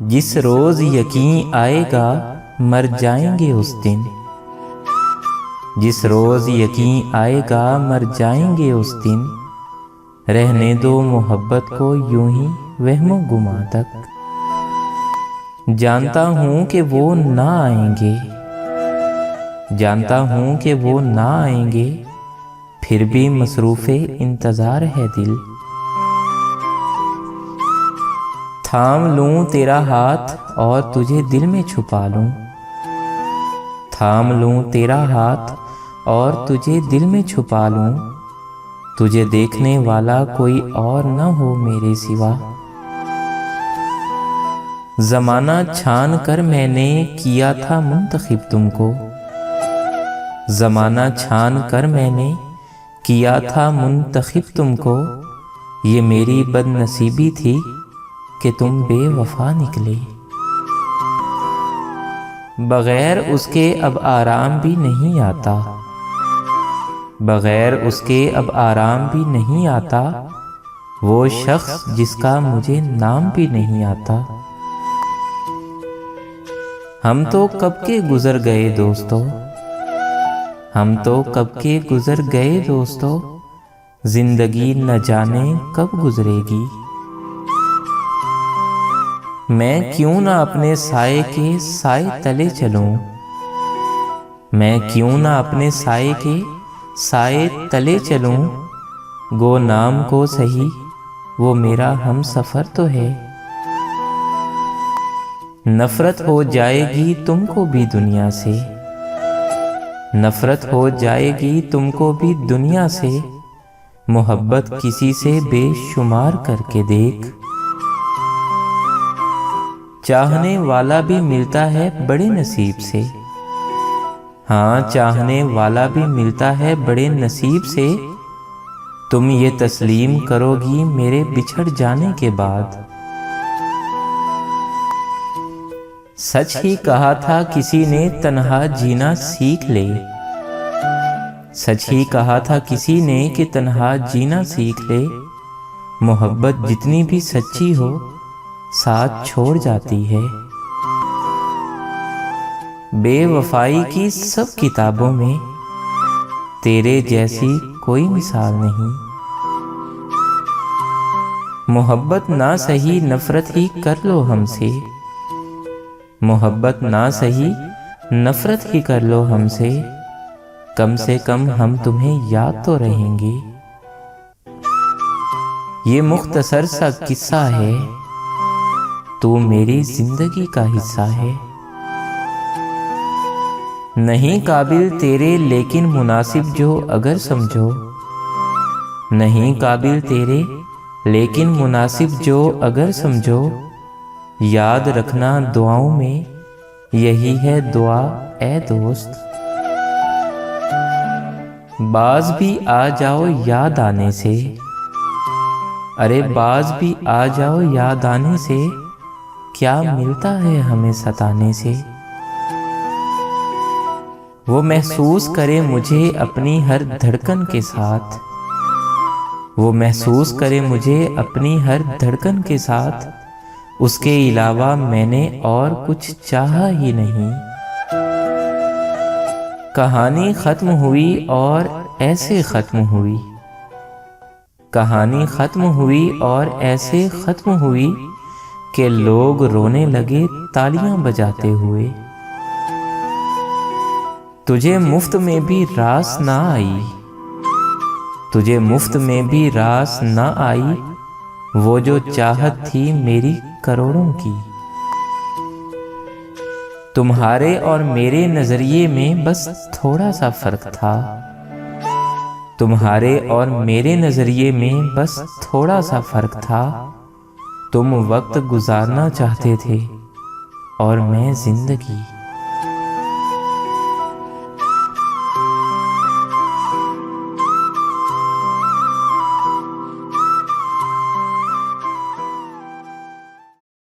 जिस रोज यकीन आएगा मर जाएंगे उस दिन। जिस रोज यकीन आएगा मर जाएंगे उस दिन। रहने दो मोहब्बत को यूं ही वहमो गुमा तक। जानता हूं कि वो ना आएंगे, जानता हूं कि वो ना आएंगे, फिर भी मसरूफ़े इंतज़ार है दिल। थाम लूं तेरा हाथ और तुझे दिल में छुपा लूं। थाम लूं तेरा हाथ और तुझे दिल में छुपा लूं। तुझे देखने वाला कोई और न हो मेरे सिवा। ज़माना छान कर मैंने किया था मुंतखिब तुमको। ज़माना छान कर मैंने किया था मुंतखिब तुमको। ये मेरी बदनसीबी थी कि तुम बेवफा निकले। बगैर उसके अब आराम भी नहीं आता। बगैर उसके अब आराम भी नहीं आता। वो शख्स जिसका मुझे नाम भी नहीं आता। हम तो कब के गुजर गए दोस्तों, हम तो कब के गुजर गए दोस्तों। जिंदगी न जाने कब गुजरेगी। मैं क्यों ना अपने साए के साए तले चलूं। मैं क्यों ना अपने साए के साए तले चलूं। गो नाम को सही वो मेरा हम सफ़र तो है। नफ़रत हो जाएगी तुमको भी दुनिया से। नफ़रत हो जाएगी तुमको भी दुनिया से। मोहब्बत किसी से बेशुमार करके देख। चाहने वाला भी मिलता है बड़े नसीब से। हाँ, चाहने वाला भी मिलता है बड़े नसीब से। तुम ये तस्लीम करोगी मेरे बिछड़ जाने के बाद। सच ही कहा था किसी ने तन्हा जीना सीख ले। सच ही कहा था किसी ने कि तन्हा जीना सीख ले। मोहब्बत जितनी भी सच्ची हो साथ छोड़ जाती है। बेवफाई की सब किताबों में तेरे जैसी कोई मिसाल नहीं। मोहब्बत ना सही नफरत ही कर लो हमसे। मोहब्बत ना सही नफरत ही कर लो हमसे। कम से कम हम तुम्हें याद तो रहेंगे। ये मुख्तसर सा किस्सा है, तू मेरी जिंदगी का हिस्सा है। नहीं काबिल तेरे लेकिन मुनासिब जो अगर समझो। नहीं काबिल तेरे लेकिन मुनासिब जो अगर समझो। याद रखना दुआओं में यही है दुआ ए दोस्त। बाज भी आ जाओ याद आने से। अरे बाज भी आ जाओ याद आने से। क्या मिलता है हमें सताने से। वो महसूस करे मुझे अपनी हर धड़कन के साथ। वो महसूस करे मुझे अपनी हर धड़कन के साथ। उसके अलावा मैंने और कुछ चाहा ही नहीं। कहानी खत्म हुई और ऐसे खत्म हुई। कहानी खत्म हुई और ऐसे खत्म हुई कि लोग रोने लगे तालियां बजाते हुए। तुझे मुफ्त में भी रास ना आई। तुझे मुफ्त में भी रास ना आई। वो जो चाहत थी मेरी करोड़ों की। तुम्हारे और मेरे नजरिए में बस थोड़ा सा फर्क था। तुम्हारे और मेरे नजरिए में बस थोड़ा सा फर्क था। तुम वक्त गुजारना चाहते थे और मैं जिंदगी।